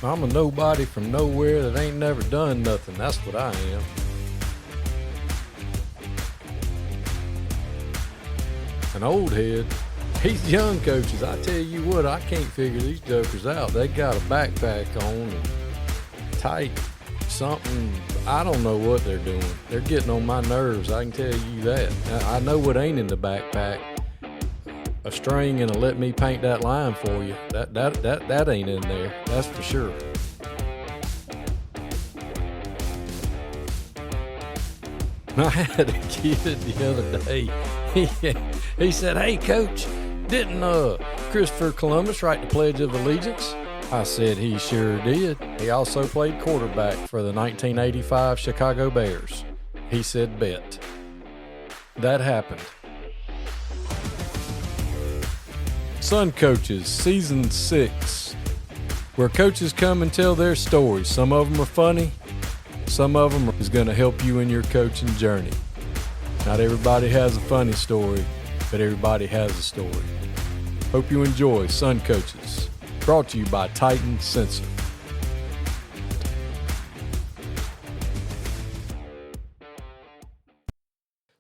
I'm a nobody from nowhere that ain't never done nothing. That's what I am. An old head. These young coaches, I tell you what, I can't figure these jokers out. They got a backpack on and tight something. I don't know what they're doing. They're getting on my nerves. I can tell you that. I know what ain't in the backpack. A string and a let me paint that line for you. That ain't in there. That's for sure. I had a kid the other day. He said, "Hey, Coach, didn't Christopher Columbus write the Pledge of Allegiance?" I said he sure did. He also played quarterback for the 1985 Chicago Bears. He said, "Bet." That happened. Sun Coaches, Season 6, where coaches come and tell their stories. Some of them are funny. Some of them is going to help you in your coaching journey. Not everybody has a funny story, but everybody has a story. Hope you enjoy Sun Coaches, brought to you by Titan Sensor.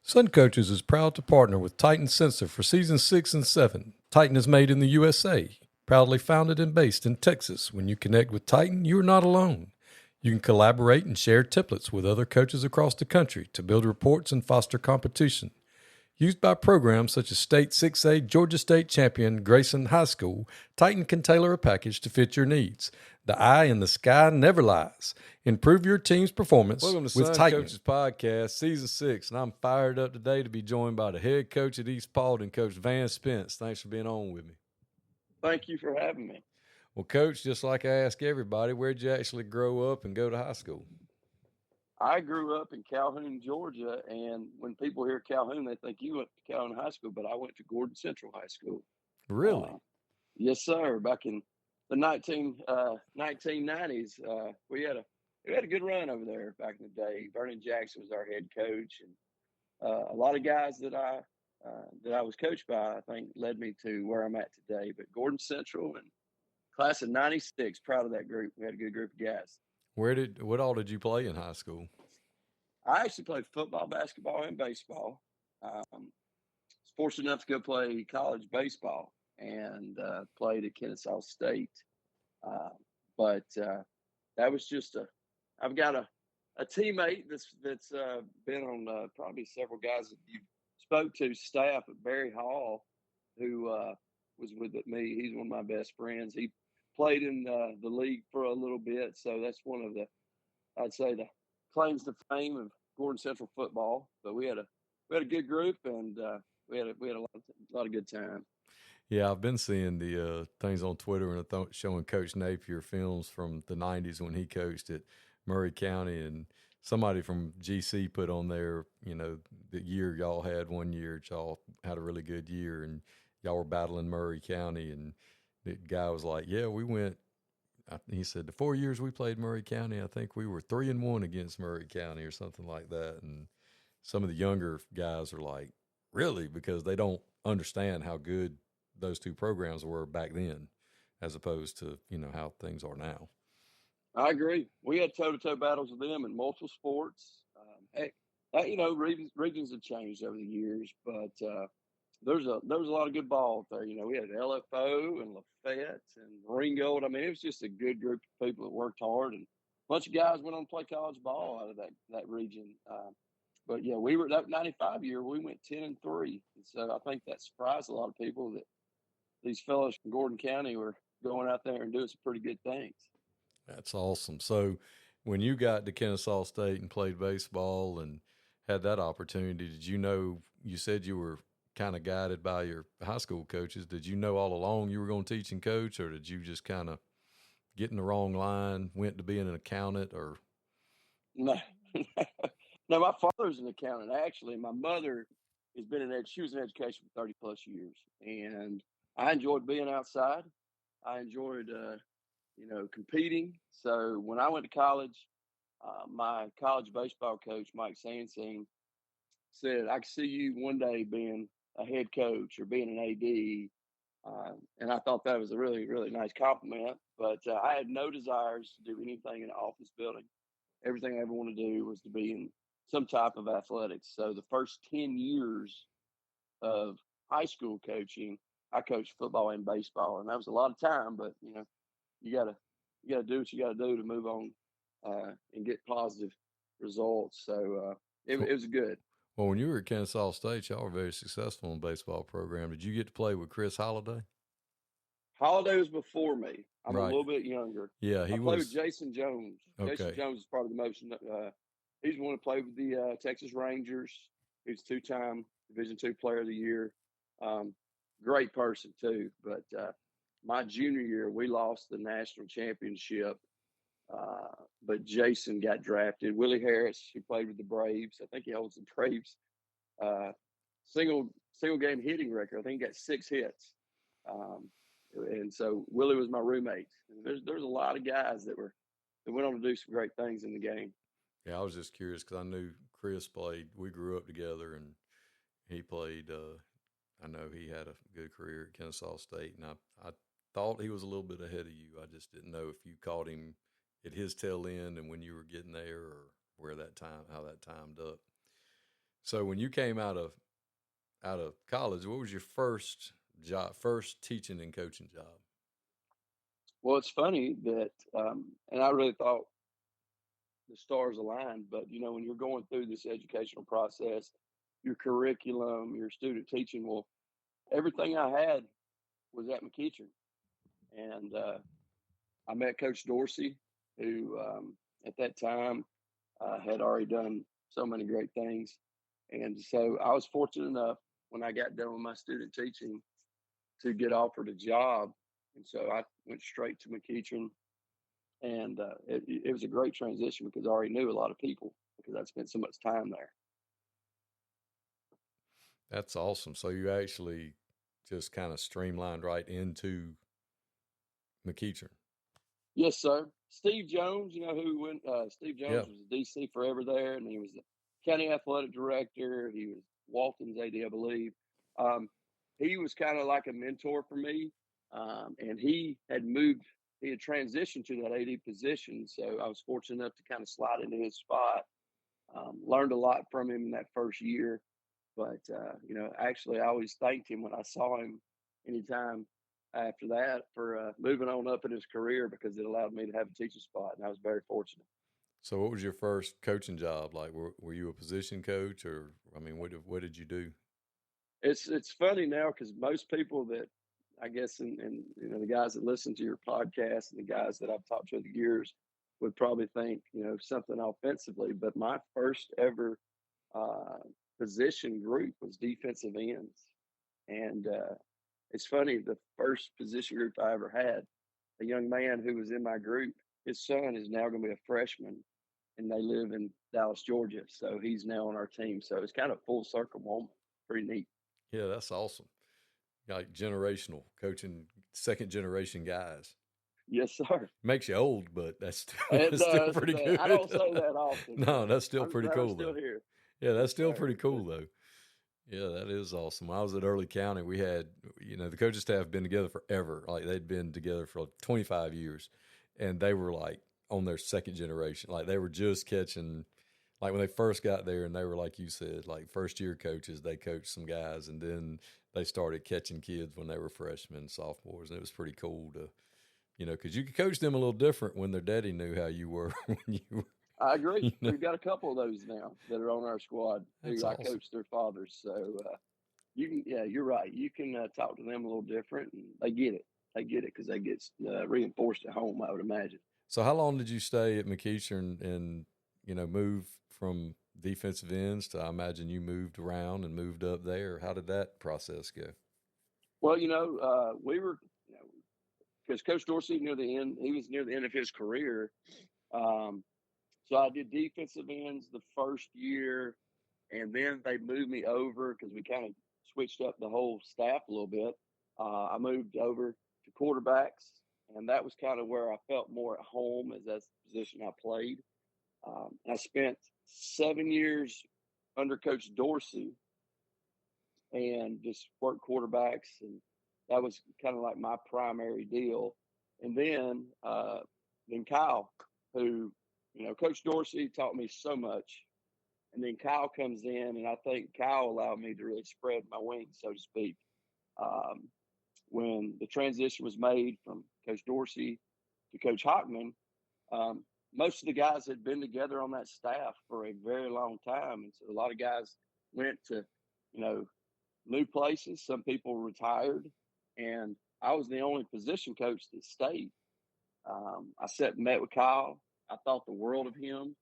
Sun Coaches is proud to partner with Titan Sensor for Season 6 and 7. Titan is made in the USA, proudly founded and based in Texas. When you connect with Titan, you are not alone. You can collaborate and share templates with other coaches across the country to build reports and foster competition. Used by programs such as State 6A, Georgia State champion Grayson High School, Titan can tailor a package to fit your needs. The eye in the sky never lies. Improve your team's performance with Sun Titan. Coaches Podcast, Season 6, and I'm fired up today to be joined by the head coach at East Paulding, Coach Van Spence. Thanks for being on with me. Thank you for having me. Well, Coach, just like I ask everybody, where'd you actually grow up and go to high school? I grew up in Calhoun, Georgia, and when people hear Calhoun, they think you went to Calhoun High School, but I went to Gordon Central High School. Really? Yes, sir. Back in the 1990s, we had a good run over there back in the day. Vernon Jackson was our head coach, and a lot of guys that I was coached by, I think, led me to where I'm at today. But Gordon Central and class of '96, proud of that group. We had a good group of guys. What all did you play in high school? I actually played football, basketball, and baseball. Was fortunate enough to go play college baseball and played at Kennesaw State. But that was just I've got a teammate that's been on probably several guys that you spoke to staff at Berry Hall, who was with me. He's one of my best friends. He played in the league for a little bit, so that's one of I'd say the claims to fame of Gordon Central football. But we had a good group, and we had a lot of good time. Yeah, I've been seeing the things on Twitter and showing Coach Napier films from the '90s when he coached at Murray County, and somebody from GC put on there, the year y'all had one year, y'all had a really good year, and y'all were battling Murray County, and the guy was like, "Yeah, we went." He said the 4 years we played Murray County, I think we were 3-1 against Murray County or something like that. And some of the younger guys are like, "Really?" Because they don't understand how good those two programs were back then, as opposed to how things are now. I agree. We had toe-to-toe battles with them in multiple sports. Heck, regions have changed over the years, but there was a lot of good ball out there. We had LFO and Lafayette and Ringgold. I mean, it was just a good group of people that worked hard, and a bunch of guys went on to play college ball out of that region. But yeah, we were that '95 year. We went 10-3, and so I think that surprised a lot of people that these fellows from Gordon County were going out there and doing some pretty good things. That's awesome. So when you got to Kennesaw State and played baseball and had that opportunity, you said you were kind of guided by your high school coaches. Did you know all along you were going to teach and coach, or did you just kind of get in the wrong line, went to being an accountant, or? No, no, my father's an accountant. Actually, my mother she was in education for 30 plus years, and I enjoyed being outside. I enjoyed, competing. So when I went to college, my college baseball coach, Mike Sansing, said, "I can see you one day being a head coach or being an AD." And I thought that was a really, really nice compliment. But I had no desires to do anything in an office building. Everything I ever wanted to do was to be in some type of athletics. So the first 10 years of high school coaching, I coached football and baseball, and that was a lot of time. But you gotta do what you gotta do to move on and get positive results. So it was good. Well, when you were at Kennesaw State, y'all were very successful in the baseball program. Did you get to play with Chris Holliday? Holiday was before me. I'm a Right. little bit younger. Yeah, I played with Jason Jones. Okay. Jason Jones is probably the most. He's the one who played with the Texas Rangers. He's a 2-time Division II Player of the Year. Great person too. But my junior year, we lost the national championship. But Jason got drafted. Willie Harris, who played with the Braves. I think he holds the Braves single game hitting record. I think he got 6 hits. And so Willie was my roommate. There's a lot of guys that went on to do some great things in the game. Yeah, I was just curious because I knew Chris played. We grew up together, and he played. I know he had a good career at Kennesaw State, and I thought he was a little bit ahead of you. I just didn't know if you caught him at his tail end and when you were getting there, or how that timed up. So when you came out of college, what was your first teaching and coaching job? Well, it's funny that, and I really thought the stars aligned, but when you're going through this educational process, your curriculum, your student teaching, well, everything I had was at McEachern. And I met Coach Dorsey, who at that time had already done so many great things. And so I was fortunate enough when I got done with my student teaching to get offered a job. And so I went straight to McEachern. And it was a great transition because I already knew a lot of people because I'd spent so much time there. That's awesome. So you actually just kind of streamlined right into McEachern. Yes, sir. Steve Jones, who went. Steve Jones was the DC forever there, and he was the county athletic director. He was Walton's AD, I believe. He was kind of like a mentor for me, and he had transitioned to that AD position, so I was fortunate enough to kind of slide into his spot. Learned a lot from him in that first year, but actually I always thanked him when I saw him anytime after that for moving on up in his career because it allowed me to have a teaching spot, and I was very fortunate. So what was your first coaching job like? Were you a position coach, or what did you do? It's funny now because most people that I guess and the guys that listen to your podcast and the guys that I've talked to over the years would probably think something offensively, but my first ever position group was defensive ends, and it's funny, the first position group I ever had, a young man who was in my group, his son is now going to be a freshman, and they live in Dallas, Georgia, so he's now on our team. So it's kind of full circle moment. Pretty neat. Yeah, that's awesome. Like generational coaching, second generation guys. Yes, sir. Makes you old, but that's still pretty good. I don't say that often. No, that's still pretty cool. I'm still here. Yeah, that's still pretty cool though. Yeah, that is awesome. When I was at Early County, we had, the coaching staff had been together forever. Like they'd been together for 25 years, and they were like on their second generation. Like they were just catching, like when they first got there, and they were like you said, like first year coaches. They coached some guys, and then they started catching kids when they were freshmen, sophomores, and it was pretty cool to, because you could coach them a little different when their daddy knew how you were when you were. I agree. We've got a couple of those now that are on our squad That's who awesome. I coached their fathers. So you're right. You can talk to them a little different, and they get it. They get it because they get reinforced at home, I would imagine. So how long did you stay at McEachern and, move from defensive ends to, I imagine you moved around and moved up there? How did that process go? Well, we were, because Coach Dorsey he was near the end of his career. So I did defensive ends the first year, and then they moved me over because we kind of switched up the whole staff a little bit. I moved over to quarterbacks, and that was kind of where I felt more at home as that's the position I played. I spent 7 years under Coach Dorsey and just worked quarterbacks and that was kind of like my primary deal. And then Kyle, who, Coach Dorsey taught me so much. And then Kyle comes in, and I think Kyle allowed me to really spread my wings, so to speak. When the transition was made from Coach Dorsey to Coach Hockman, most of the guys had been together on that staff for a very long time. And so a lot of guys went to, new places. Some people retired. And I was the only position coach that stayed. I sat and met with Kyle. I thought the world of him.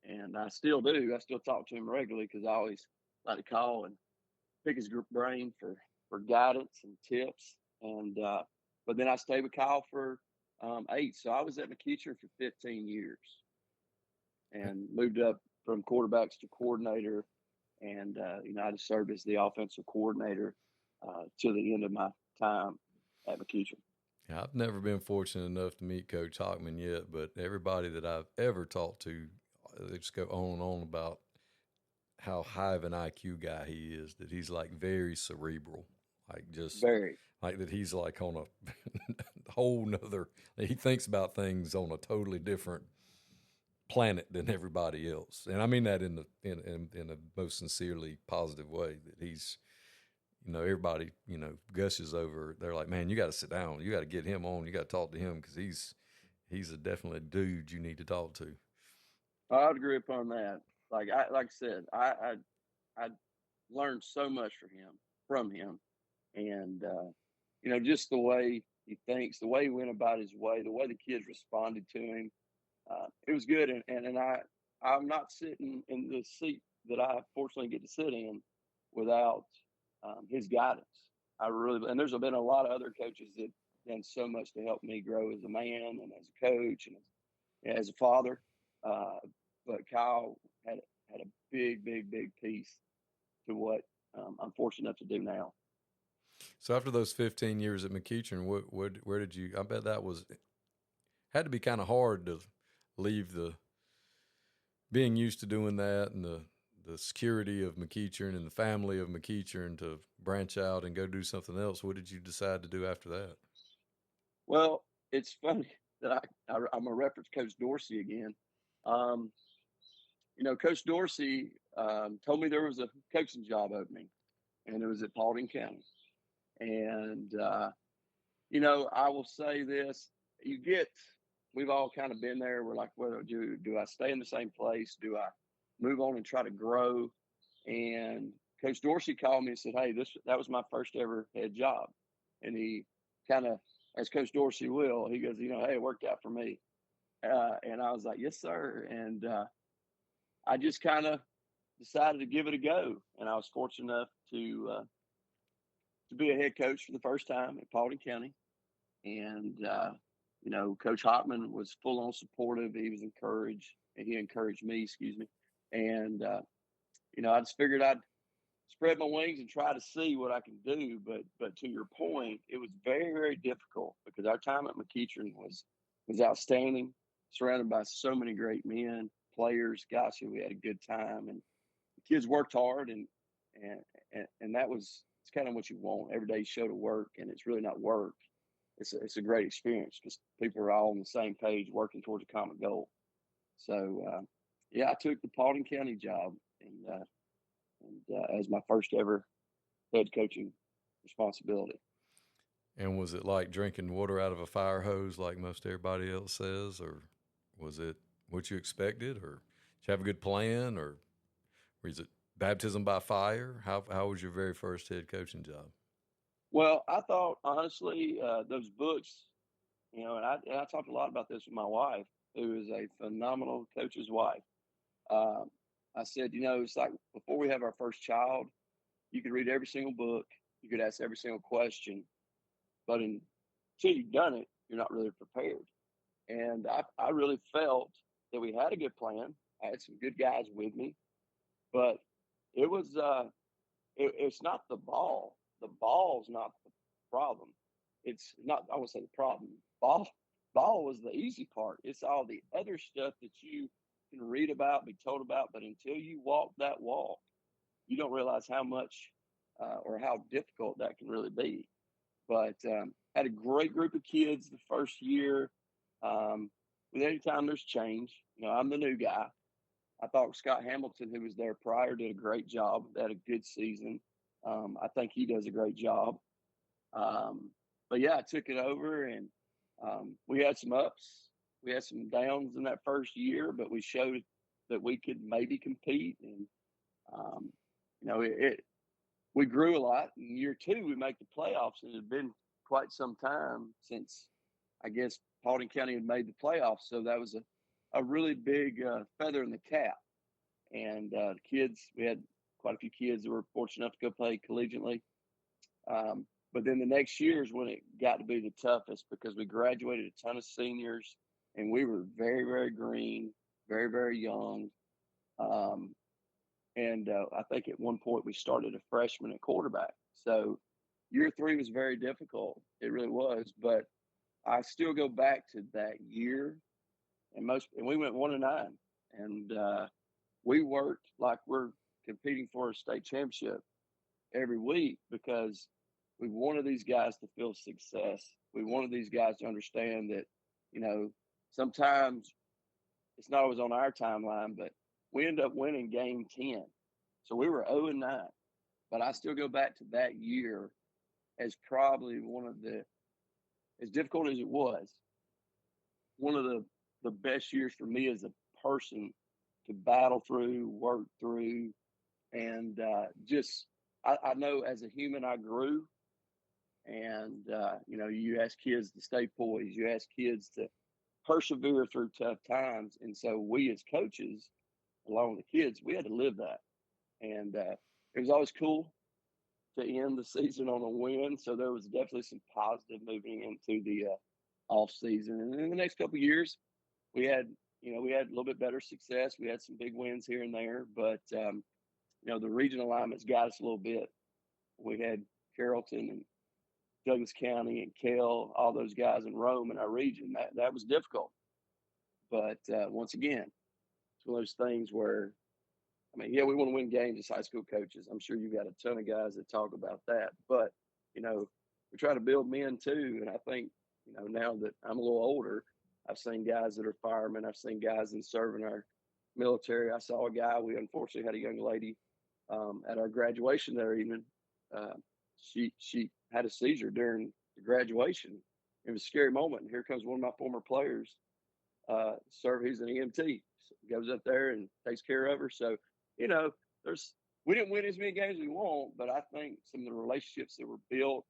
And I still do. I still talk to him regularly because I always like to call and pick his brain for guidance and tips. And but then I stayed with Kyle for 8. So I was at McEachern for 15 years and moved up from quarterbacks to coordinator. And, I just served as the offensive coordinator to the end of my time at McEachern. Yeah, I've never been fortunate enough to meet Coach Hockman yet, but everybody that I've ever talked to, they just go on and on about how high of an IQ guy he is, that he's like very cerebral, like just very, like that he's like on a whole nother, he thinks about things on a totally different planet than everybody else. And I mean that in the most sincerely positive way, that he's, everybody, gushes over. They're like, man, you got to sit down. You got to get him on. You got to talk to him because he's a definitely a dude you need to talk to. I would agree upon that. Like I said, I learned so much from him, and just the way he thinks, the way he went about his way, the way the kids responded to him. It was good, and I'm not sitting in the seat that I fortunately get to sit in without his guidance. And there's been a lot of other coaches that done so much to help me grow as a man and as a coach and as a father. But Kyle had a big piece to what I'm fortunate enough to do now. So after those 15 years at McEachern, where did you? I bet that had to be kind of hard to leave being used to doing that and the security of McEachern and the family of McEachern to branch out and go do something else. What did you decide to do after that? Well, it's funny that I'm going to reference Coach Dorsey again. Coach Dorsey told me there was a coaching job opening, and it was at Paulding County. And, I will say this, we've all kind of been there. We're like, well, do I stay in the same place? Do I move on and try to grow? And Coach Dorsey called me and said, hey, that was my first ever head job. And he kind of, as Coach Dorsey will, he goes, hey, it worked out for me. And I was like, yes, sir. And I just kind of decided to give it a go. And I was fortunate enough to be a head coach for the first time at Paulding County. And, Coach Hockman was full on supportive. He encouraged me, excuse me. And, I just figured I'd spread my wings and try to see what I can do. But to your point, it was very, very difficult because our time at McEachern was outstanding, surrounded by so many great men, players, guys who we had a good time, and the kids worked hard, and it's kind of what you want. Every day you show to work, and it's really not work. It's a great experience because people are all on the same page working towards a common goal. So, I took the Paulding County job and as my first ever head coaching responsibility. And was it like drinking water out of a fire hose like most everybody else says, or was it what you expected, or did you have a good plan, or was it baptism by fire? How was your very first head coaching job? Well, I thought, honestly, those books, and I talked a lot about this with my wife, who is a phenomenal coach's wife. I said, it's like before we have our first child, you could read every single book, you could ask every single question, but until you've done it, you're not really prepared. And I really felt that we had a good plan. I had some good guys with me, but it was it's not the ball. The ball's not the problem. It's not, I won't say the problem. Ball was the easy part. It's all the other stuff that you can read about, be told about, but until you walk that walk, you don't realize how much or how difficult that can really be. But had a great group of kids the first year. With any time there's change, I'm the new guy. I thought Scott Hamilton, who was there prior, did a great job. They had a good season. I think he does a great job. But yeah, I took it over, and we had some ups, we had some downs in that first year, but we showed that we could maybe compete. And we grew a lot. In year two, we make the playoffs, and it had been quite some time since, I guess, Paulding County had made the playoffs. So that was a really big feather in the cap. And the kids, we had quite a few kids that were fortunate enough to go play collegiately. But then the next year is when it got to be the toughest, because we graduated a ton of seniors, and we were very, very green, very, very young. And I think at one point we started a freshman at quarterback. So year three was very difficult. It really was. But I still go back to that year, and we went 1-9, and we worked like we're competing for a state championship every week, because we wanted these guys to feel success. We wanted these guys to understand that, sometimes it's not always on our timeline, but we ended up winning game 10. So we were 0-9, but I still go back to that year as probably one of as difficult as it was, one of the best years for me as a person to battle through, work through, and I know as a human I grew. And, you ask kids to stay poised. You ask kids to persevere through tough times. And so we as coaches, along with the kids, we had to live that. And it was always cool to end the season on a win. So there was definitely some positive moving into the off season. And in the next couple of years, we had a little bit better success. We had some big wins here and there, but the regional alignments got us a little bit. We had Carrollton and Douglas County and Kell, all those guys in Rome in our region. That was difficult. But once again, it's one of those things where, we want to win games as high school coaches. I'm sure you've got a ton of guys that talk about that. But, we try to build men too. And I think, now that I'm a little older, I've seen guys that are firemen. I've seen guys in serving our military. I saw a guy, we unfortunately had a young lady at our graduation that evening. She had a seizure during the graduation. It was a scary moment. And here comes one of my former players, he's an EMT, goes up there and takes care of her. So, we didn't win as many games as we want, but I think some of the relationships that were built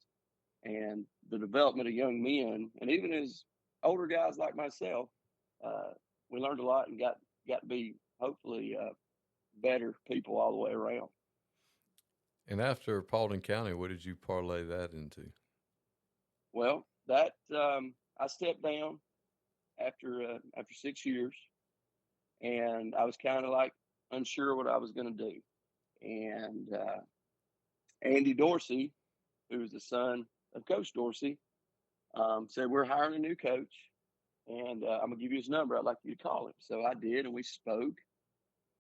and the development of young men, and even as older guys like myself, we learned a lot and got to be hopefully better people all the way around. And after Paulding County, what did you parlay that into? Well, that I stepped down after 6 years, and I was kind of like unsure what I was going to do. And Andy Dorsey, who was the son of Coach Dorsey, said, "We're hiring a new coach, and I'm going to give you his number. I'd like you to call him." So I did, and we spoke.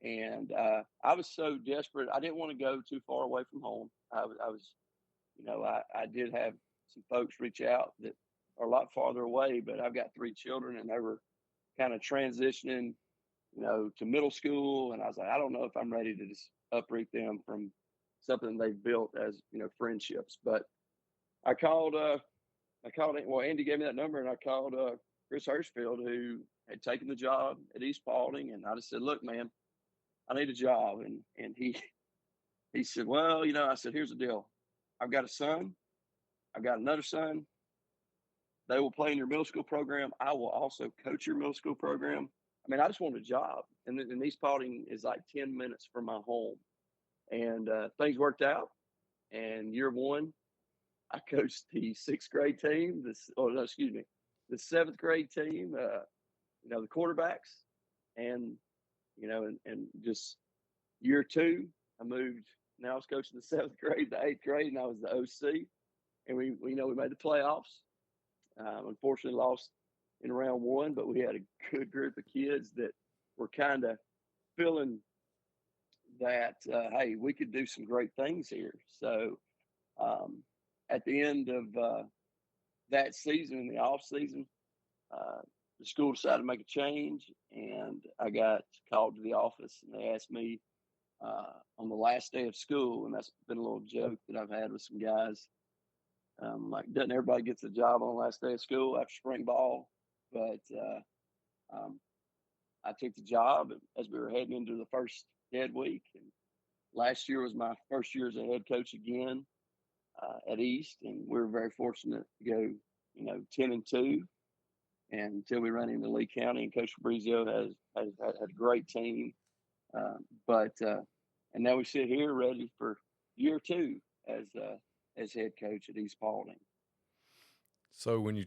And I was so desperate. I didn't want to go too far away from home. I did have some folks reach out that are a lot farther away, but I've got 3 children, and they were kind of transitioning, to middle school. And I was like, I don't know if I'm ready to just uproot them from something they've built as, friendships. But I called Andy gave me that number, and I called Chris Hirschfield, who had taken the job at East Paulding. And I just said, "Look, man, I need a job." And he said, "Well, I said, here's the deal. I've got a son. I've got another son. They will play in your middle school program. I will also coach your middle school program. I just want a job." And East Paulding is like 10 minutes from my home. And things worked out. And year one, I coached the 6th grade team. The 7th grade team, the quarterbacks. And and just year two, I moved. Now I was coaching the 7th grade, the 8th grade, and I was the OC. And we made the playoffs. Unfortunately, lost in round 1, but we had a good group of kids that were kind of feeling that, hey, we could do some great things here. So at the end of that season, in the off season, the school decided to make a change, and I got called to the office, and they asked me on the last day of school, and that's been a little joke that I've had with some guys. Like, doesn't everybody get the job on the last day of school after spring ball? But I took the job as we were heading into the first dead week. And last year was my first year as a head coach again at East, and we were very fortunate to go, 10-2, and until we ran into Lee County, and Coach Fabrizio had a great team. And now we sit here ready for year 2 as head coach at East Paulding. So when you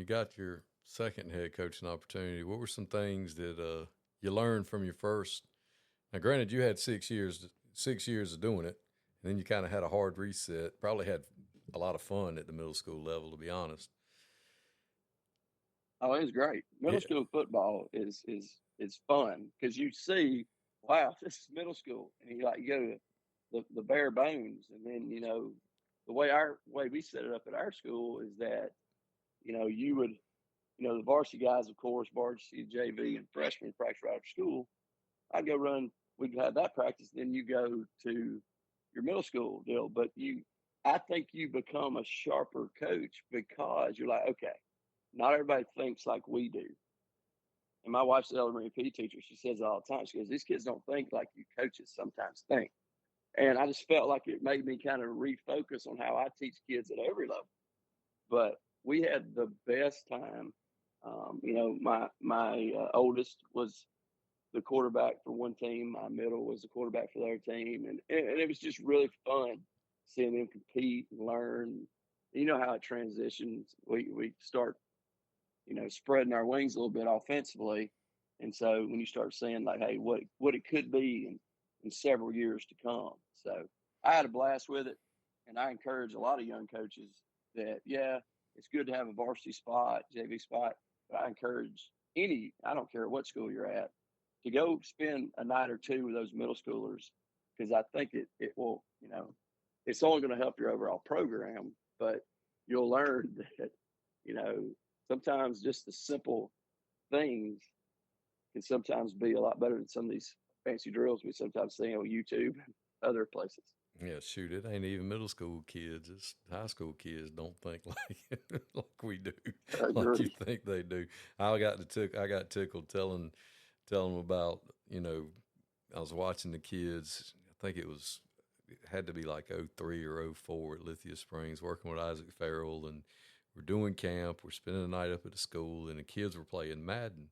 got your second head coaching opportunity, what were some things that you learned from your first? Now, granted, you had 6 years of doing it, and then you kind of had a hard reset. Probably had a lot of fun at the middle school level, to be honest. Oh, it was great. Middle school football is fun because you see, wow, this is middle school, and you go to the bare bones, and then the way we set it up at our school is that you would the varsity guys, of course, varsity, JV, and freshmen practice right after school. I'd go run. We'd have that practice, then you go to your middle school deal. But I think you become a sharper coach because you're like, okay, not everybody thinks like we do. And my wife's an elementary PE teacher. She says it all the time. She goes, these kids don't think like you coaches sometimes think. And I just felt like it made me kind of refocus on how I teach kids at every level. But we had the best time. My oldest was the quarterback for one team. My middle was the quarterback for their team. And it was just really fun seeing them compete and learn. You know how it transitions. We start, spreading our wings a little bit offensively. And so when you start seeing like, hey, what it could be in several years to come. So I had a blast with it. And I encourage a lot of young coaches that, it's good to have a varsity spot, JV spot, but I encourage I don't care what school you're at, to go spend a night or two with those middle schoolers, because I think it will, it's only going to help your overall program, but you'll learn that, sometimes just the simple things can sometimes be a lot better than some of these fancy drills we sometimes see on YouTube and other places. Yeah, shoot, it ain't even middle school kids. It's high school kids don't think like we do, like you think they do. I got tickled telling them about, I was watching the kids. I think it had to be like 03 or 04 at Lithia Springs, working with Isaac Farrell, and we're doing camp. We're spending the night up at the school, and the kids were playing Madden.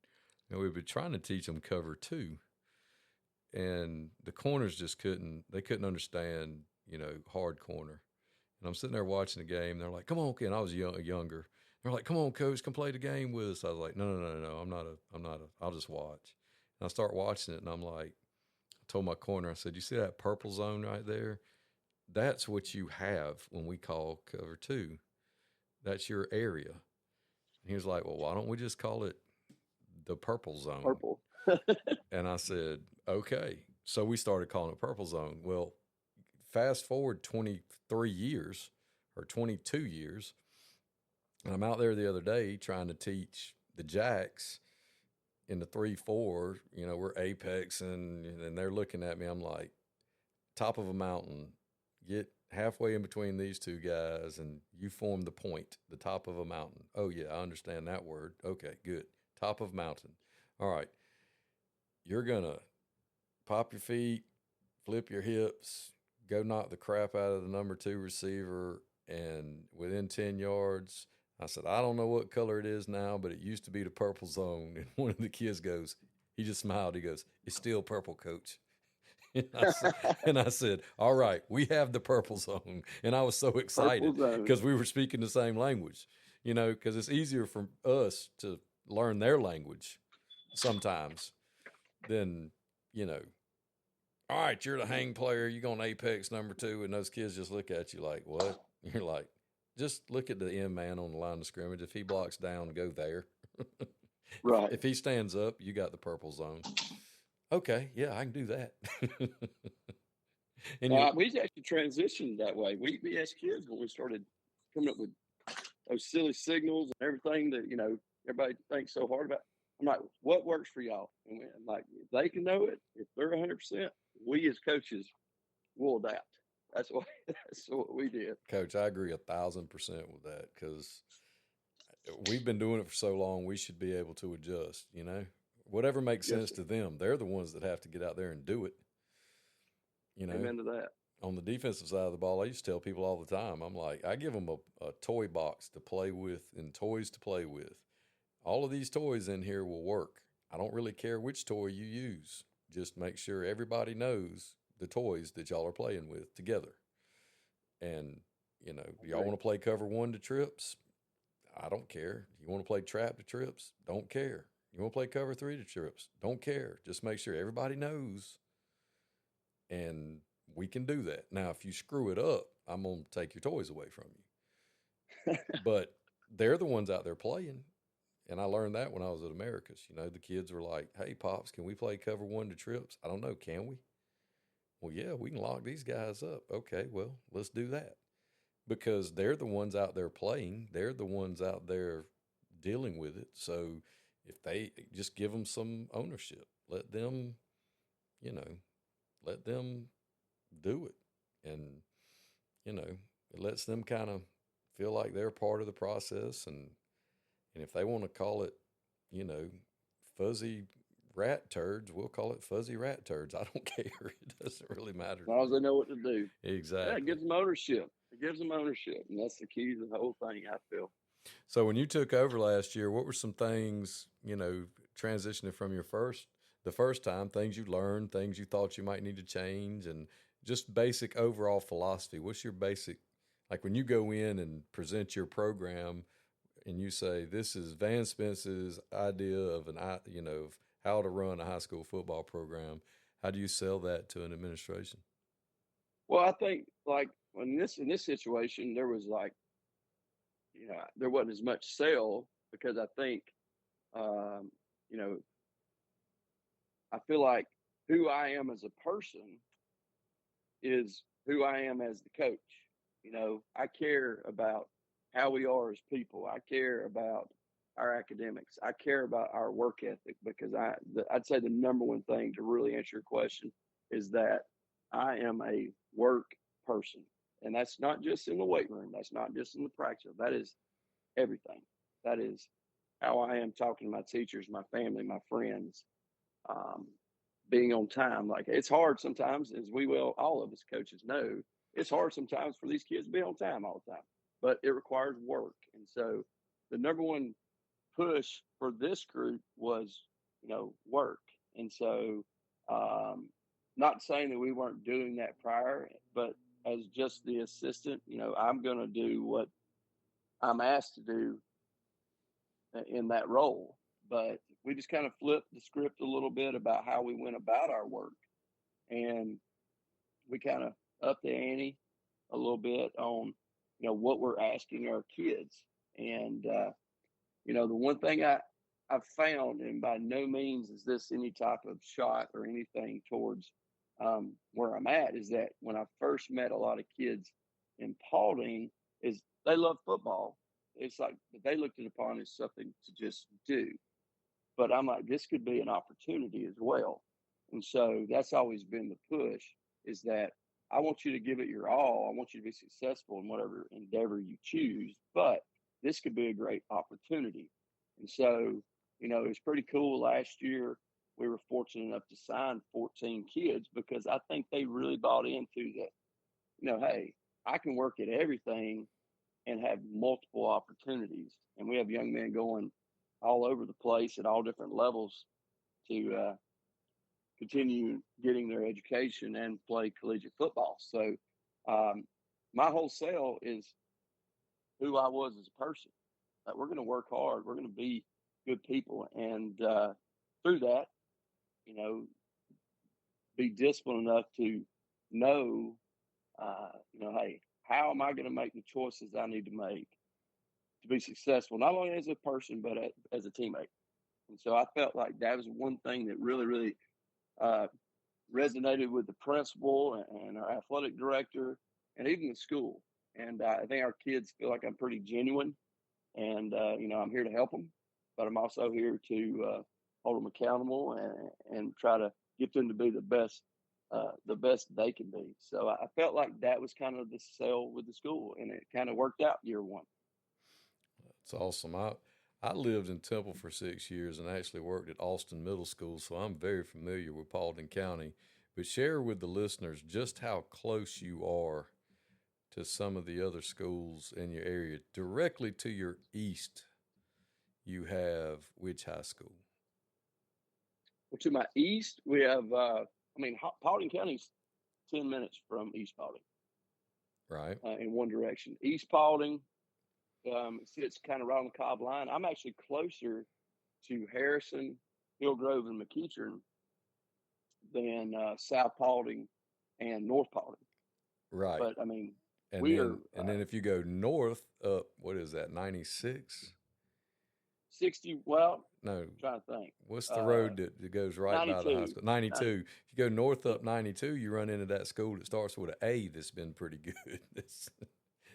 And we've been trying to teach them cover 2. And the corners just couldn't understand, hard corner. And I'm sitting there watching the game. They're like, come on, kid. And I was younger. They're like, come on, coach, come play the game with us. I was like, no. I'll just watch. And I start watching it, and I'm like, I told my corner, I said, you see that purple zone right there? That's what you have when we call cover 2. That's your area. And he was like, well, why don't we just call it the purple zone? Purple. And I said, okay. So we started calling it purple zone. Well, fast forward 23 years or 22 years, and I'm out there the other day trying to teach the Jacks in the 3-4, we're apex, and they're looking at me. I'm like, top of a mountain, get halfway in between these two guys, and you form the point, the top of a mountain. Oh, yeah, I understand that word. Okay, good. Top of mountain. All right. You're going to pop your feet, flip your hips, go knock the crap out of the number 2 receiver, and within 10 yards, I said, I don't know what color it is now, but it used to be the purple zone. And one of the kids goes, he just smiled. He goes, it's still purple, coach. And I said, all right, we have the purple zone. And I was so excited because we were speaking the same language, because it's easier for us to learn their language sometimes than, all right, you're the hang player. You're going to apex number 2. And those kids just look at you like, what? You're like, just look at the end man on the line of scrimmage. If he blocks down, go there. Right. If he stands up, you got the purple zone. Okay, yeah, I can do that. And you, We actually transitioned that way. We as kids, when we started coming up with those silly signals and everything that, everybody thinks so hard about, I'm like, what works for y'all? And I'm like, if they can know it, if they're 100%, we as coaches will adapt. That's what we did. Coach, I agree 1,000% with that, because we've been doing it for so long. We should be able to adjust. Whatever makes Yes, sense sir. to them. They're the ones that have to get out there and do it. Amen to that. On the defensive side of the ball, I used to tell people all the time, I'm like, I give them a toy box to play with and toys to play with. All of these toys in here will work. I don't really care which toy you use. Just make sure everybody knows the toys that y'all are playing with together. And, y'all want to play cover one to trips? I don't care. You want to play trap to trips? Don't care. You want to play cover three to trips? Don't care. Just make sure everybody knows, and we can do that. Now, if you screw it up, I'm going to take your toys away from you. But they're the ones out there playing. And I learned that when I was at Americas. The kids were like, hey, Pops, can we play cover one to trips? I don't know. Can we? Well, yeah, we can lock these guys up. Okay, well, let's do that. Because they're the ones out there playing. They're the ones out there dealing with it. So if they just give them some ownership, let them do it. And, it lets them kind of feel like they're part of the process. And if they want to call it, fuzzy rat turds, we'll call it fuzzy rat turds. I don't care. It doesn't really matter. As long as they know what to do. Exactly. Yeah, it gives them ownership. And that's the key to the whole thing, I feel. So when you took over last year, what were some things, transitioning from the first time, things you learned, things you thought you might need to change, and just basic overall philosophy? What's your basic, like when you go in and present your program and you say, this is Van Spence's idea of of how to run a high school football program, how do you sell that to an administration? Well, I think like in this situation, there was there wasn't as much sale, because I think, um, you know, I feel like who I am as a person is who I am as the coach. I care about how we are as people. I care about our academics. I care about our work ethic, because I'd say the number one thing to really answer your question is that I am a work person. And that's not just in the weight room. That's not just in the practice. That is everything. That is how I am talking to my teachers, my family, my friends, um, being on time. Like, it's hard sometimes, as all of us coaches know, it's hard sometimes for these kids to be on time all the time, but it requires work. And so the number one push for this group was, work. And so, not saying that we weren't doing that prior, but as just the assistant, I'm going to do what I'm asked to do in that role. But we just kind of flipped the script a little bit about how we went about our work. And we kind of upped the ante a little bit on, what we're asking our kids. And, the one thing I've found, and by no means is this any type of shot or anything towards where I'm at, is that when I first met a lot of kids in Paulding, is they love football. It's like they looked it upon as something to just do. But I'm like, this could be an opportunity as well. And so that's always been the push, is that I want you to give it your all. I want you to be successful in whatever endeavor you choose, but this could be a great opportunity. And so, it was pretty cool. Last year, we were fortunate enough to sign 14 kids, because I think they really bought into that, hey, I can work at everything and have multiple opportunities. And we have young men going all over the place at all different levels to continue getting their education and play collegiate football. So my whole sale is who I was as a person. That we're going to work hard. We're going to be good people. And through that, be disciplined enough to know, hey, how am I going to make the choices I need to make to be successful, not only as a person, but as a teammate. And so I felt like that was one thing that really, really resonated with the principal and our athletic director and even the school. And I think our kids feel like I'm pretty genuine, and I'm here to help them, but I'm also here to hold them accountable and try to get them to be the best they can be. So I felt like that was kind of the sell with the school, and it kind of worked out year one. That's awesome. I lived in Temple for 6 years and actually worked at Austin Middle School, so I'm very familiar with Paulding County. But share with the listeners just how close you are to some of the other schools in your area. Directly to your east, you have which high school? Well, to my east, we have, Paulding County's 10 minutes from East Paulding. Right. In one direction. East Paulding sits kind of right on the Cobb line. I'm actually closer to Harrison, Hillgrove, and McEachern than South Paulding and North Paulding. Right. But, I mean, and then if you go north up, what is that, 96? 60, well, no, I'm trying to think. What's the road that goes right 92. By the high school? 92. If you go north up 92, you run into that school that starts with an A that's been pretty good.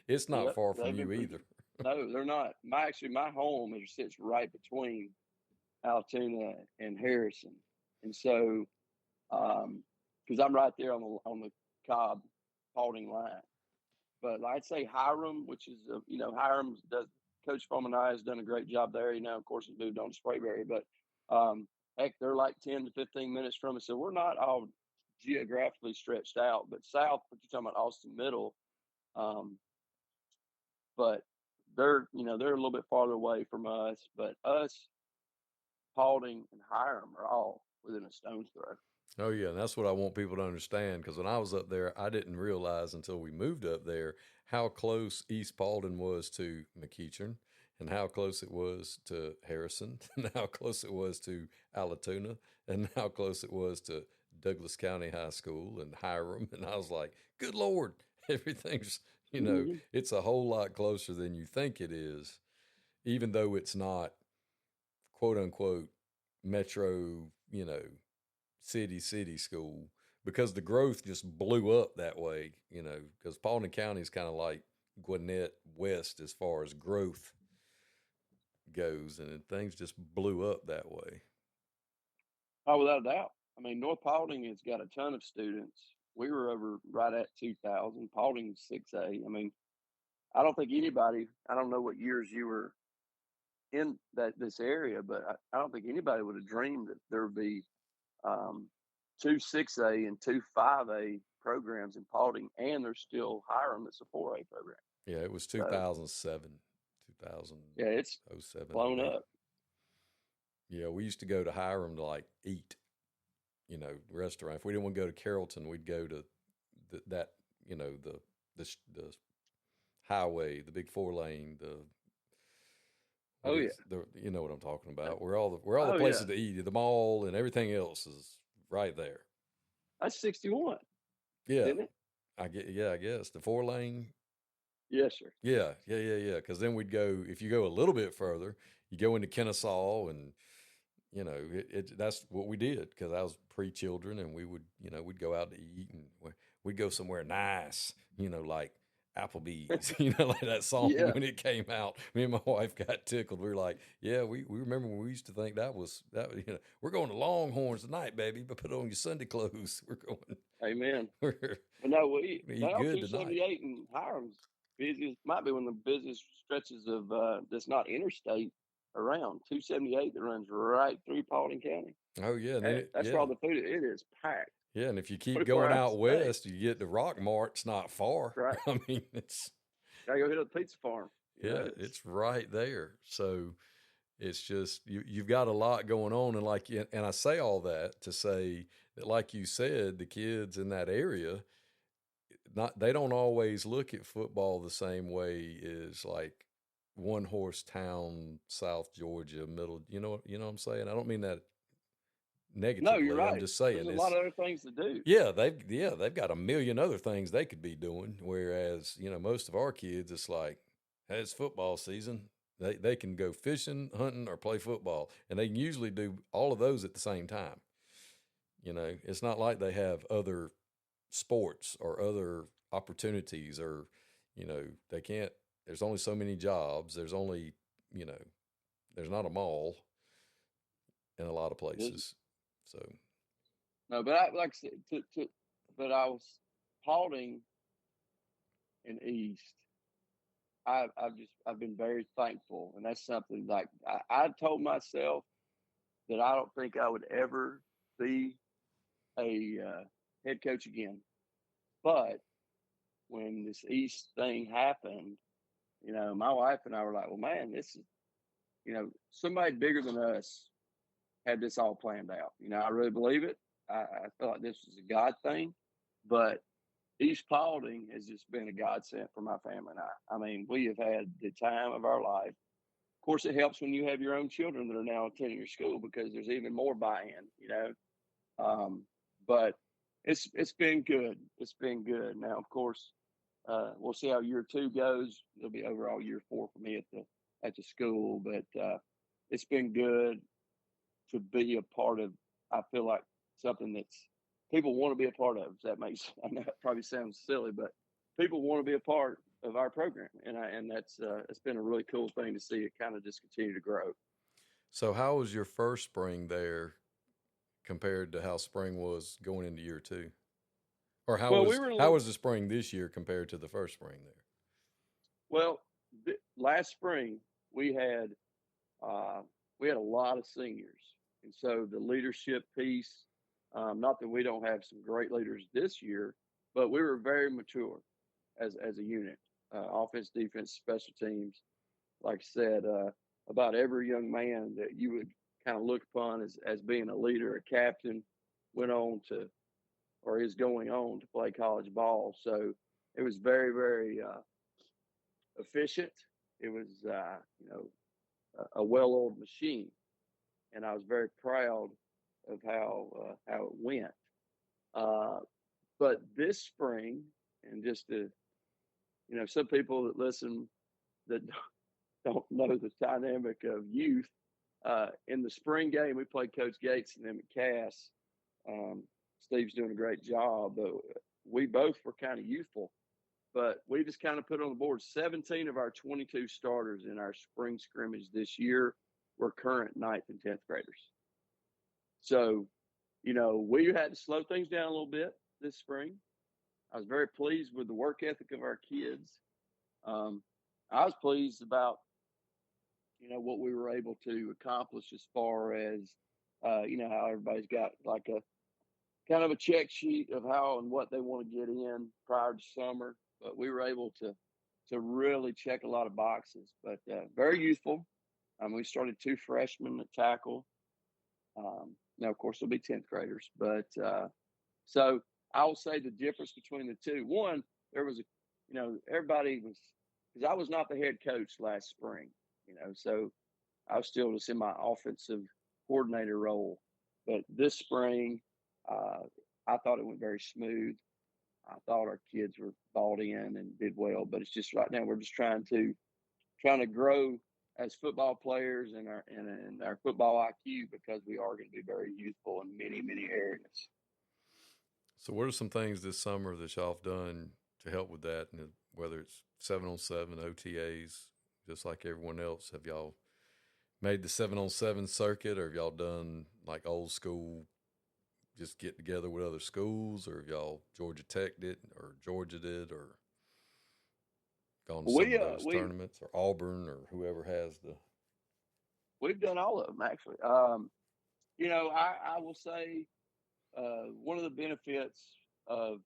It's not far from you either. No, they're not. My home sits right between Altoona and Harrison. And so, because I'm right there on the Cobb Paulding line. But I'd say Hiram, which is, Hiram does, Coach Fomenai has done a great job there. Of course, he's moved on to Sprayberry, but heck, they're like 10 to 15 minutes from us. So we're not all geographically stretched out, but south, what you're talking about, Austin Middle, but they're a little bit farther away from us. But us, Paulding, and Hiram are all within a stone's throw. Oh, yeah, and that's what I want people to understand, because when I was up there, I didn't realize until we moved up there how close East Paulding was to McEachern and how close it was to Harrison and how close it was to Altoona and how close it was to Douglas County High School and Hiram. And I was like, good Lord, everything's, it's a whole lot closer than you think it is, even though it's not, quote unquote, metro, city school, because the growth just blew up that way, because Paulding County is kind of like Gwinnett West as far as growth goes, and things just blew up that way. Oh, without a doubt. North Paulding has got a ton of students. We were over right at 2,000. Paulding's 6A. I don't think anybody, I don't know what years you were in this area, but I don't think anybody would have dreamed that there would be two 6A and two 5A programs in Paulding, and there's still Hiram that's a 4A program. Yeah, it was 2007. 2000. Yeah, it's 07, blown up. Yeah, we used to go to Hiram to eat, restaurant. If we didn't want to go to Carrollton, we'd go to the highway, the big 4-lane, you know what I'm talking about. Where all the places to eat, the mall and everything else is right there. That's 61. Yeah. Isn't it? I guess the 4-lane. Yes, sir. Yeah. Because then we'd go, if you go a little bit further, you go into Kennesaw, and that's what we did, because I was pre-children, and we would, we'd go out to eat, and we'd go somewhere nice, like Applebee's, like that song when it came out. Me and my wife got tickled. We were like, yeah, we remember when we used to think that was we're going to Longhorns tonight, baby, but put on your Sunday clothes. We're going. Amen. We're we eat good 278 and Hiram's busiest, might be one of the busiest stretches of that's not interstate around. 278 that runs right through Paulding County. Oh yeah, that's where all the food. It is packed. Yeah, and if you keep going out west, you get to Rock Mart's not far. Right. It's gotta go hit a pizza farm. Yeah, it's right there. So it's just you've got a lot going on, and I say all that to say that, like you said, the kids in that area, they don't always look at football the same way as like one horse town, South Georgia, middle. You know what I'm saying? I don't mean that negatively. No, you're right. I'm just saying there's a lot of other things to do. Yeah, they've got a million other things they could be doing. Whereas, most of our kids, it's like, hey, it's football season. They can go fishing, hunting, or play football, and they can usually do all of those at the same time. It's not like they have other sports or other opportunities, or they can't. There's only so many jobs. There's only there's not a mall in a lot of places. So no, but like I said, but I was Paulding and East. I've been very thankful, and that's something like I told myself that I don't think I would ever be a head coach again. But when this East thing happened, my wife and I were like, well, man, this is, somebody bigger than us had this all planned out. I really believe it. I feel like this was a God thing, but East Paulding has just been a godsend for my family and I. I mean, we have had the time of our life. Of course, it helps when you have your own children that are now attending your school because there's even more buy-in, but it's been good. It's been good. Now, of course, we'll see how year 2 goes. It'll be overall year 4 for me at the school, but it's been good to be a part of. I feel like something that's people want to be a part of. I know it probably sounds silly, but people want to be a part of our program, and that's it's been a really cool thing to see it kind of just continue to grow. So, how was your first spring there compared to how spring was going into year 2? Or how was the spring this year compared to the first spring there? Well, last spring we had a lot of seniors, and so the leadership piece. Not that we don't have some great leaders this year, but we were very mature as a unit, offense, defense, special teams. Like I said, about every young man that you would kind of look upon as being a leader, a captain, went on to or is going on to play college ball. So it was very, very efficient. It was, a well-oiled machine, and I was very proud of how it went. But this spring, and just to, some people that listen that don't know the dynamic of youth. In the spring game, we played Coach Gates and then Cass. Steve's doing a great job, but we both were kind of youthful. But we just kind of put on the board 17 of our 22 starters in our spring scrimmage this year were current 9th and 10th graders. So, we had to slow things down a little bit this spring. I was very pleased with the work ethic of our kids. I was pleased about, what we were able to accomplish as far as, how everybody's got like a kind of a check sheet of how and what they want to get in prior to summer. But we were able to really check a lot of boxes, but very youthful. We started 2 freshmen at tackle. Now, of course, there'll be 10th graders, but so I will say the difference between the two. One, there was everybody was, because I was not the head coach last spring, so I was still just in my offensive coordinator role. But this spring, I thought it went very smooth. I thought our kids were bought in and did well, but it's just right now we're just trying to grow as football players and our football IQ, because we are going to be very youthful in many, many areas. So what are some things this summer that y'all have done to help with that? And whether it's 7-on-7, OTAs, just like everyone else, have y'all made the 7-on-7 circuit, or have y'all done like old school, just get together with other schools, or have y'all Georgia Tech did, or Georgia did, or gone to some of those tournaments, or Auburn, or whoever has the? We've done all of them, actually. I will say one of the benefits of,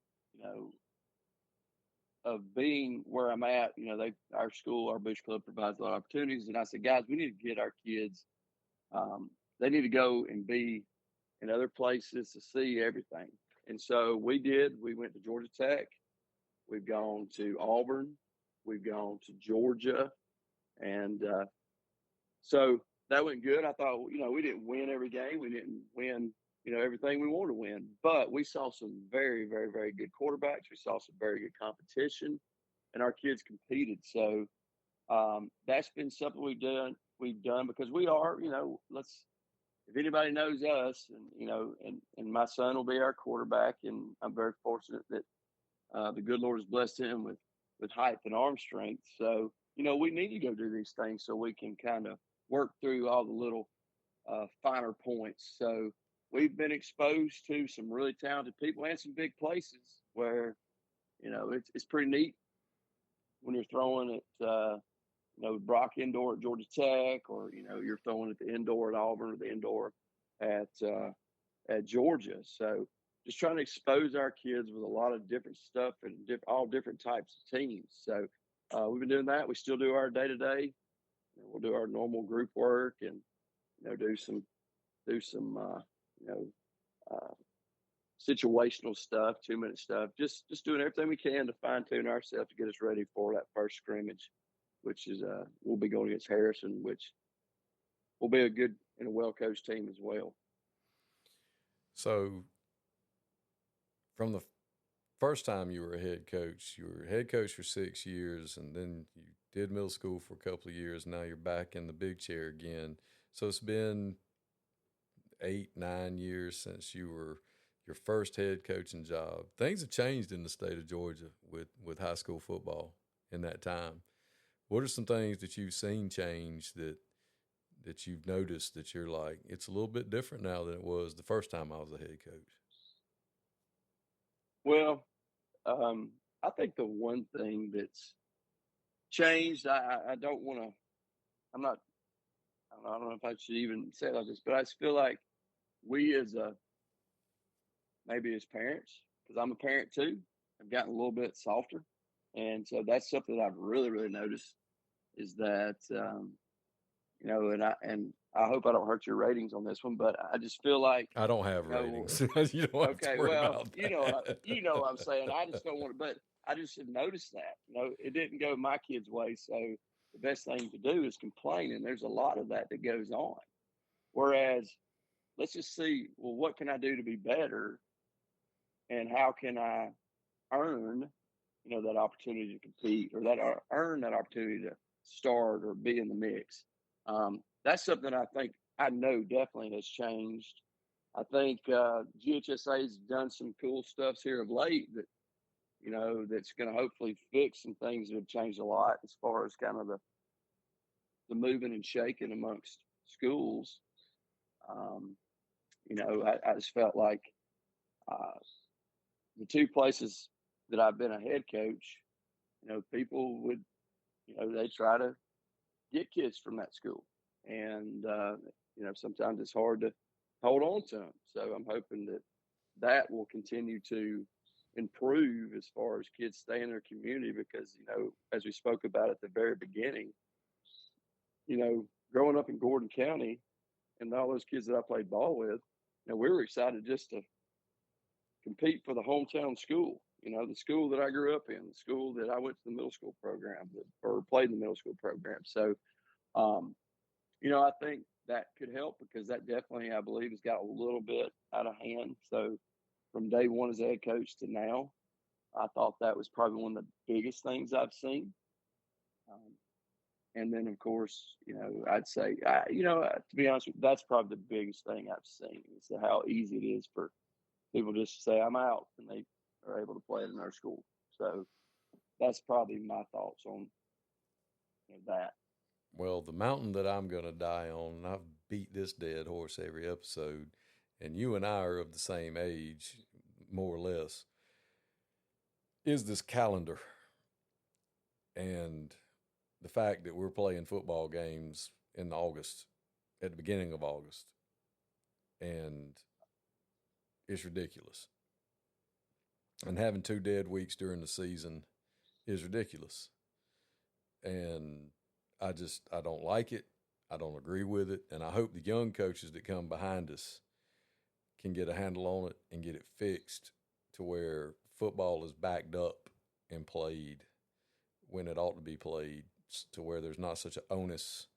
of being where I'm at, our school, our Bush Club provides a lot of opportunities. And I said, guys, we need to get our kids. They need to go and be in other places to see everything. And so we did. We went to Georgia Tech. We've gone to Auburn. We've gone to Georgia. And so that went good. I thought, we didn't win every game. We didn't win, everything we wanted to win. But we saw some very, very, very good quarterbacks. We saw some very good competition, and our kids competed. So that's been something we've done because we are, if anybody knows us, and my son will be our quarterback, and I'm very fortunate that the good Lord has blessed him with height and arm strength. So, we need to go do these things so we can kind of work through all the little finer points. So we've been exposed to some really talented people and some big places where, it's pretty neat when you're throwing at, Brock Indoor at Georgia Tech, or, you're throwing at the indoor at Auburn, or the indoor at Georgia. So just trying to expose our kids with a lot of different stuff and all different types of teams. So we've been doing that. We still do our day-to-day. We'll do our normal group work and, do some situational stuff, 2-minute stuff, just doing everything we can to fine tune ourselves to get us ready for that first scrimmage, which is we'll be going against Harrison, which will be a good and a well-coached team as well. So from the first time you were a head coach, you were head coach for 6 years, and then you did middle school for a couple of years. Now you're back in the big chair again. So it's been 8-9 years since you were your first head coaching job. Things have changed in the state of Georgia with high school football in that time. What are some things that you've seen change that you've noticed that you're like, it's a little bit different now than it was the first time I was a head coach? Well, I think the one thing that's changed, I don't want to, I don't know if I should even say it like this, but I just feel like we maybe as parents, because I'm a parent too, have gotten a little bit softer. And so that's something that I've really, really noticed is that, and I hope I don't hurt your ratings on this one, but I just feel like I don't have ratings. You don't have to worry about that. What I'm saying. I just don't want to, but I just have noticed that, it didn't go my kid's way. So the best thing to do is complain. And there's a lot of that goes on. Whereas let's just see, well, what can I do to be better? And how can I earn, that opportunity to compete, or earn that opportunity to start or be in the mix? That's something I know definitely has changed. I think GHSA's done some cool stuff here of late that, that's going to hopefully fix some things that have changed a lot as far as kind of the moving and shaking amongst schools. I just felt like the two places that I've been a head coach, people would, they try to get kids from that school. And, sometimes it's hard to hold on to them. So I'm hoping that will continue to improve as far as kids stay in their community, because, as we spoke about at the very beginning, growing up in Gordon County and all those kids that I played ball with, we were excited just to compete for the hometown school, the school that I grew up in, the school that I went to the middle school program or played in the middle school program. So, I think that could help, because that definitely, I believe, has got a little bit out of hand. So from day one as a head coach to now, I thought that was probably one of the biggest things I've seen. And then, of course, I'd say, to be honest with you, that's probably the biggest thing I've seen is how easy it is for people just to say, I'm out, and they are able to play in our school. So that's probably my thoughts on that. Well, the mountain that I'm going to die on, and I've beat this dead horse every episode, and you and I are of the same age, more or less, is this calendar. And the fact that we're playing football games in August, at the beginning of August, and it's ridiculous. And having 2 dead weeks during the season is ridiculous. And I don't like it. I don't agree with it. And I hope the young coaches that come behind us can get a handle on it and get it fixed to where football is backed up and played when it ought to be played, to where there's not such an onus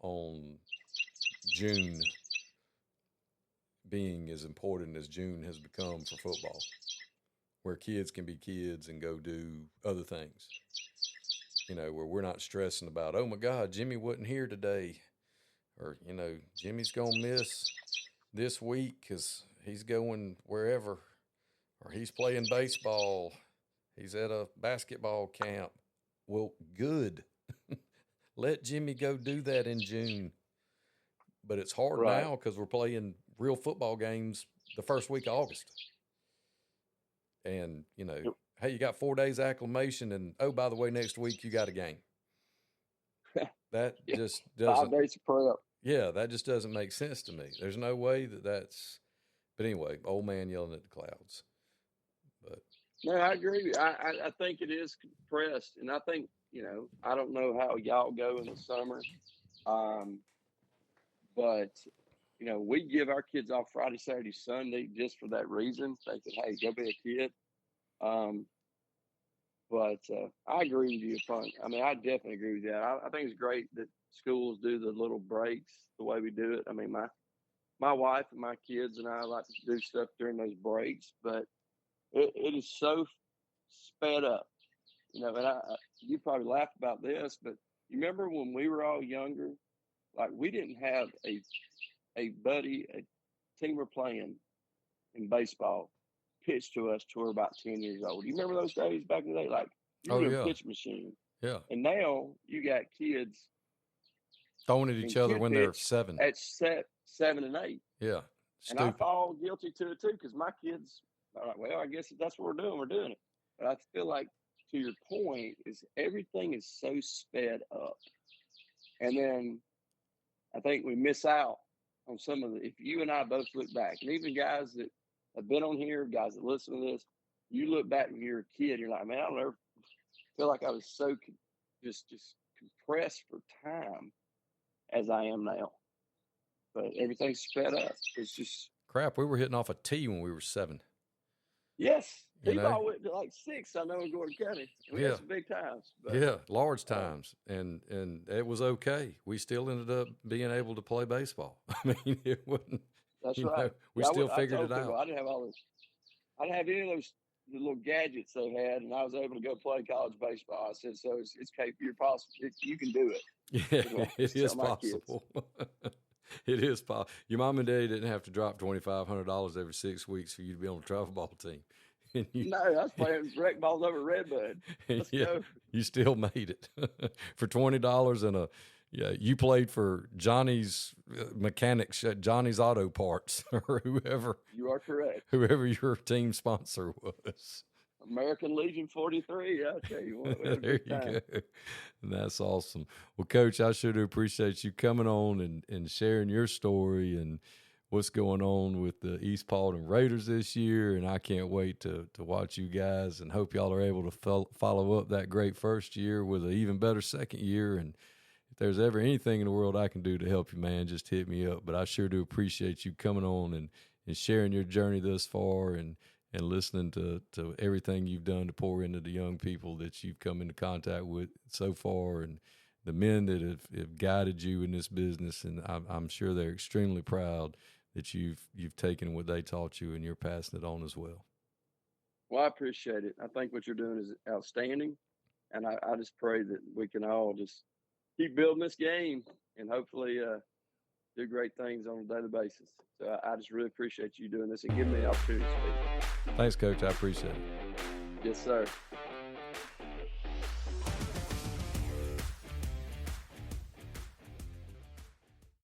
on June being as important as June has become for football, where kids can be kids and go do other things. Where we're not stressing about, oh my God, Jimmy wasn't here today, or, Jimmy's going to miss this week because he's going wherever, or he's playing baseball. He's at a basketball camp. Well, good. Let Jimmy go do that in June. But it's hard now because we're playing real football games the first week of August. And, hey, you got 4 days acclimation, and, oh, by the way, next week you got a game. That just doesn't – 5 days of prep. Yeah, that just doesn't make sense to me. There's no way that's – but anyway, old man yelling at the clouds. But no, I agree. I think it is compressed, and I think, I don't know how y'all go in the summer, but – we give our kids off Friday, Saturday, Sunday just for that reason, thinking, hey, go be a kid. But I agree with you, Punk. I mean, I definitely agree with that. I think it's great that schools do the little breaks the way we do it. I mean, my wife and my kids and I like to do stuff during those breaks, but it is so sped up. And you probably laugh about this, but you remember when we were all younger, like we didn't have a buddy, a team we're playing in baseball, pitched to us till we were about 10 years old. You remember those days back in the day? Like, you were a pitch machine. Yeah. And now you got kids throwing at each other when they're 7. At 7 and 8. Yeah. Stupid. And I fall guilty to it too because my kids are like, well, I guess if that's what we're doing it. But I feel like, to your point, is everything is so sped up. And then I think we miss out on some of if you and I both look back, and even guys that have been on here, guys that listen to this, you look back when you're a kid, you're like, man, I don't ever feel like I was so just compressed for time as I am now. But everything's sped up. It's just crap. We were hitting off a tee when we were 7. Yes. T-ball went to like 6, I know, in Gordon County. We had some big times. But, large times. And it was okay. We still ended up being able to play baseball. I mean, it wasn't. That's right. We still figured it out. I didn't have all this. I didn't have any of those the little gadgets they had, and I was able to go play college baseball. I said, so it's you're possible. You can do it. Yeah, it is possible. It is possible. Your mom and daddy didn't have to drop $2,500 every 6 weeks for you to be on a travel ball team. No, I was playing rec balls over Redbud. Let's go. You still made it for $20 and you played for Johnny's Mechanics, Johnny's Auto Parts, or whoever. You are correct. Whoever your team sponsor was. American Legion 43. I'll tell you what. There you go. That's awesome. Well, Coach, I sure do appreciate you coming on and sharing your story and what's going on with the East Paulding Raiders this year. And I can't wait to watch you guys and hope y'all are able to follow up that great first year with an even better second year. And if there's ever anything in the world I can do to help you, man, just hit me up. But I sure do appreciate you coming on and sharing your journey thus far and listening to everything you've done to pour into the young people that you've come into contact with so far and the men that have guided you in this business. And I'm sure they're extremely proud that you've taken what they taught you and you're passing it on as well. Well, I appreciate it. I think what you're doing is outstanding. And I just pray that we can all just keep building this game and hopefully do great things on a daily basis. So I just really appreciate you doing this and giving me the opportunity to speak. Thanks, Coach. I appreciate it. Yes, sir.